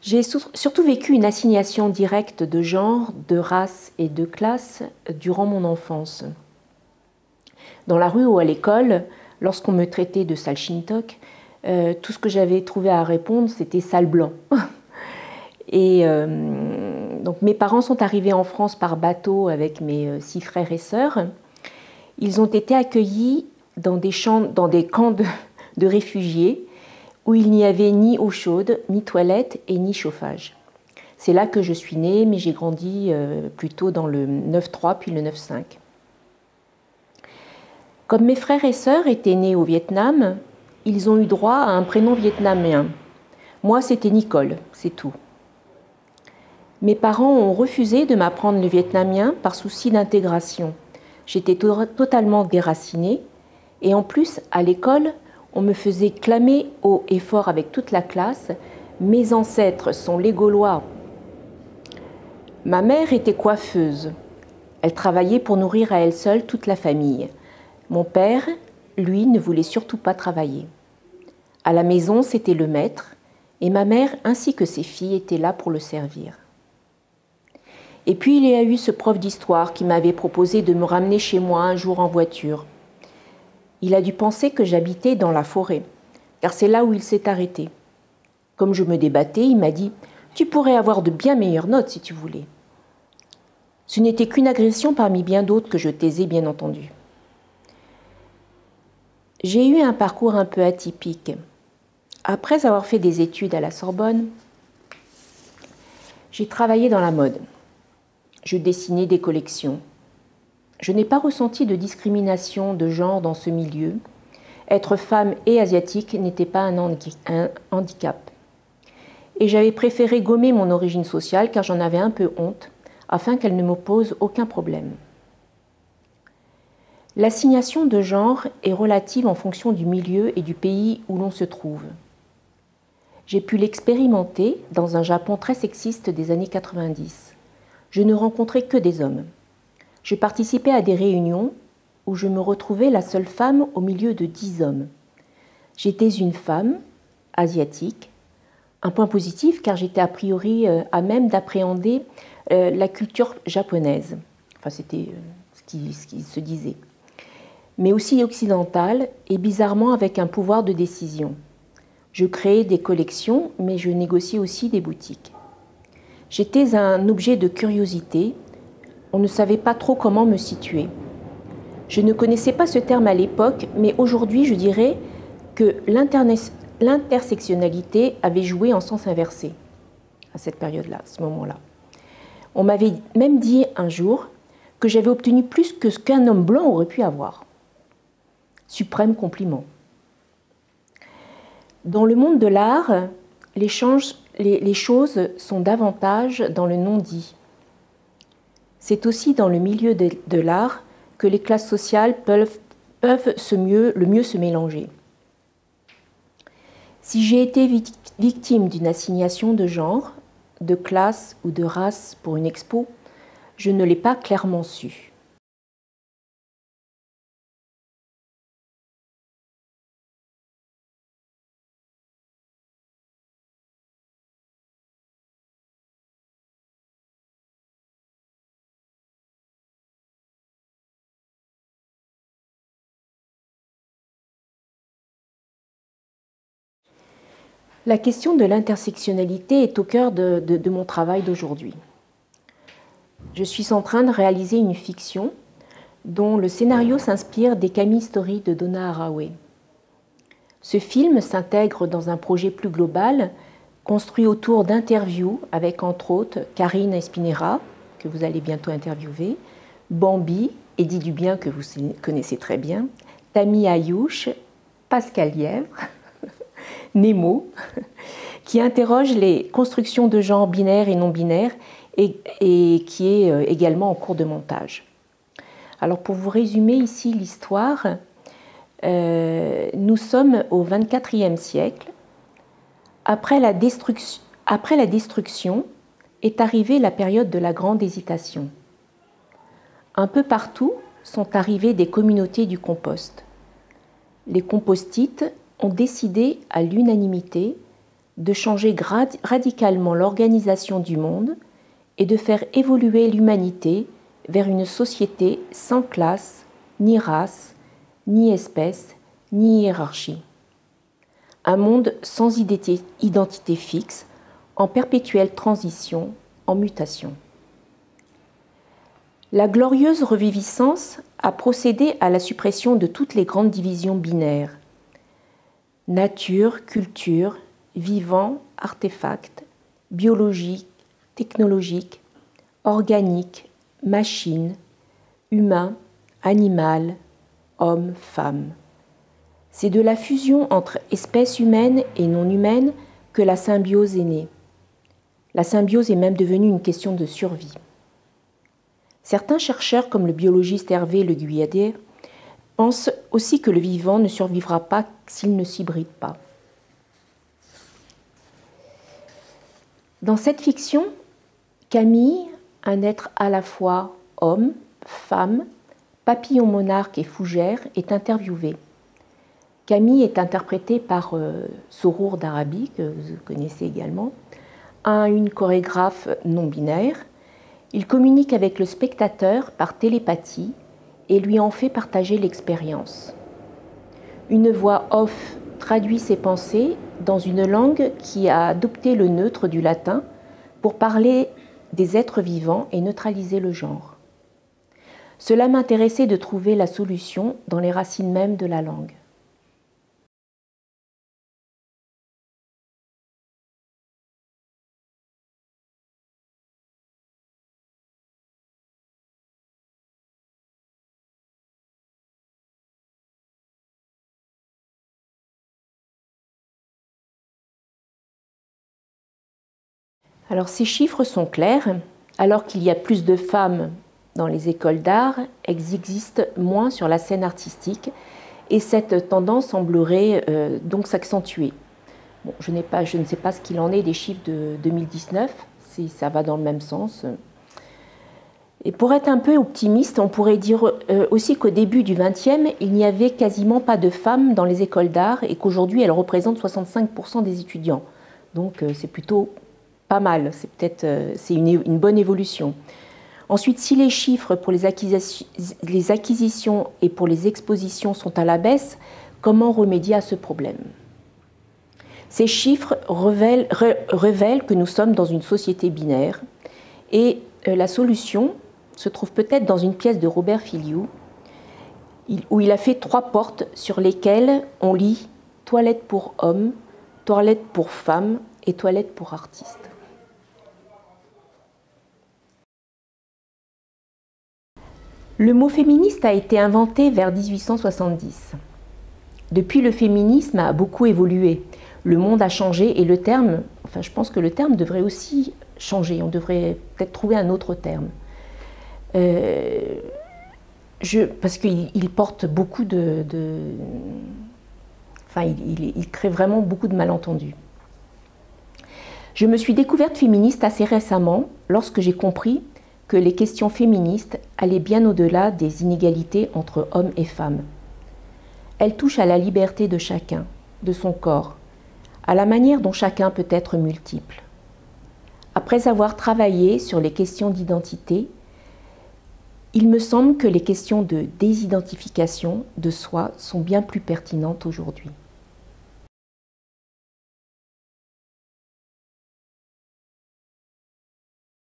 J'ai surtout vécu une assignation directe de genre, de race et de classe durant mon enfance. Dans la rue ou à l'école, lorsqu'on me traitait de sale shintok, tout ce que j'avais trouvé à répondre, c'était sale blanc. Et donc mes parents sont arrivés en France par bateau avec mes 6 frères et sœurs. Ils ont été accueillis dans des camps de réfugiés où il n'y avait ni eau chaude, ni toilette et ni chauffage. C'est là que je suis née, mais j'ai grandi plutôt dans le 9-3 puis le 9-5. Comme mes frères et sœurs étaient nés au Vietnam, ils ont eu droit à un prénom vietnamien. Moi, c'était Nicole, c'est tout. Mes parents ont refusé de m'apprendre le vietnamien par souci d'intégration. J'étais totalement déracinée et en plus, à l'école, on me faisait clamer haut et fort avec toute la classe « Mes ancêtres sont les Gaulois ». Ma mère était coiffeuse. Elle travaillait pour nourrir à elle seule toute la famille. Mon père, lui, ne voulait surtout pas travailler. À la maison, c'était le maître et ma mère ainsi que ses filles étaient là pour le servir. Et puis il y a eu ce prof d'histoire qui m'avait proposé de me ramener chez moi un jour en voiture. Il a dû penser que j'habitais dans la forêt, car c'est là où il s'est arrêté. Comme je me débattais, il m'a dit « Tu pourrais avoir de bien meilleures notes si tu voulais ». Ce n'était qu'une agression parmi bien d'autres que je taisais, bien entendu. J'ai eu un parcours un peu atypique. Après avoir fait des études à la Sorbonne, j'ai travaillé dans la mode. Je dessinais des collections. Je n'ai pas ressenti de discrimination de genre dans ce milieu. Être femme et asiatique n'était pas un handicap. Et j'avais préféré gommer mon origine sociale car j'en avais un peu honte, afin qu'elle ne me pose aucun problème. L'assignation de genre est relative en fonction du milieu et du pays où l'on se trouve. J'ai pu l'expérimenter dans un Japon très sexiste des années 90. Je ne rencontrais que des hommes. Je participais à des réunions où je me retrouvais la seule femme au milieu de 10 hommes. J'étais une femme, asiatique, un point positif car j'étais a priori à même d'appréhender la culture japonaise. Enfin, c'était ce qui se disait. Mais aussi occidentale et bizarrement avec un pouvoir de décision. Je créais des collections, mais je négociais aussi des boutiques. J'étais un objet de curiosité. On ne savait pas trop comment me situer. Je ne connaissais pas ce terme à l'époque, mais aujourd'hui, je dirais que l'intersectionnalité avait joué en sens inversé à cette période-là, à ce moment-là. On m'avait même dit un jour que j'avais obtenu plus que ce qu'un homme blanc aurait pu avoir. Suprême compliment. Dans le monde de l'art, les choses sont davantage dans le non-dit. C'est aussi dans le milieu de l'art que les classes sociales peuvent le mieux se mélanger. Si j'ai été victime d'une assignation de genre, de classe ou de race pour une expo, je ne l'ai pas clairement su. La question de l'intersectionnalité est au cœur de mon travail d'aujourd'hui. Je suis en train de réaliser une fiction dont le scénario s'inspire des Camille Story de Donna Haraway. Ce film s'intègre dans un projet plus global, construit autour d'interviews avec entre autres Karine Espinera, que vous allez bientôt interviewer, Bambi, Eddie Dubien, que vous connaissez très bien, Tammy Ayouch, Pascal Lièvre, Nemo, qui interroge les constructions de genre binaires et non binaires et qui est également en cours de montage. Alors pour vous résumer ici l'histoire, nous sommes au XXIVe siècle. Après la destruction est arrivée la période de la grande hésitation. Un peu partout sont arrivées des communautés du compost. Les compostites ont décidé à l'unanimité de changer radicalement l'organisation du monde et de faire évoluer l'humanité vers une société sans classe, ni race, ni espèce, ni hiérarchie. Un monde sans identité fixe, en perpétuelle transition, en mutation. La glorieuse reviviscence a procédé à la suppression de toutes les grandes divisions binaires. Nature, culture, vivant, artefact, biologique, technologique, organique, machine, humain, animal, homme, femme. C'est de la fusion entre espèces humaines et non humaines que la symbiose est née. La symbiose est même devenue une question de survie. Certains chercheurs, comme le biologiste Hervé Le Guyadier, pensent aussi que le vivant ne survivra pas s'il ne s'hybride pas. Dans cette fiction, Camille, un être à la fois homme, femme, papillon monarque et fougère, est interviewée. Camille est interprétée par Sorour d'Arabie, que vous connaissez également, une chorégraphe non binaire. Il communique avec le spectateur par télépathie et lui en fait partager l'expérience. Une voix off traduit ses pensées dans une langue qui a adopté le neutre du latin pour parler des êtres vivants et neutraliser le genre. Cela m'intéressait de trouver la solution dans les racines mêmes de la langue. Alors ces chiffres sont clairs. Alors qu'il y a plus de femmes dans les écoles d'art, elles existent moins sur la scène artistique et cette tendance semblerait donc s'accentuer. Bon, je ne sais pas ce qu'il en est des chiffres de 2019, si ça va dans le même sens. Et pour être un peu optimiste, on pourrait dire aussi qu'au début du XXe, il n'y avait quasiment pas de femmes dans les écoles d'art et qu'aujourd'hui elles représentent 65% des étudiants. Donc c'est plutôt pas mal, c'est une bonne évolution. Ensuite, si les chiffres pour les acquisitions et pour les expositions sont à la baisse, comment remédier à ce problème? Ces chiffres révèlent que nous sommes dans une société binaire et la solution se trouve peut-être dans une pièce de Robert Filliou où il a fait 3 portes sur lesquelles on lit « toilette pour hommes »,« toilette pour femmes » et « toilette pour artistes ». Le mot féministe a été inventé vers 1870. Depuis, le féminisme a beaucoup évolué. Le monde a changé et le terme, enfin je pense que le terme devrait aussi changer. On devrait peut-être trouver un autre terme. Parce qu'il porte beaucoup enfin, il crée vraiment beaucoup de malentendus. Je me suis découverte féministe assez récemment lorsque j'ai compris que les questions féministes allaient bien au-delà des inégalités entre hommes et femmes. Elles touchent à la liberté de chacun, de son corps, à la manière dont chacun peut être multiple. Après avoir travaillé sur les questions d'identité, il me semble que les questions de désidentification de soi sont bien plus pertinentes aujourd'hui.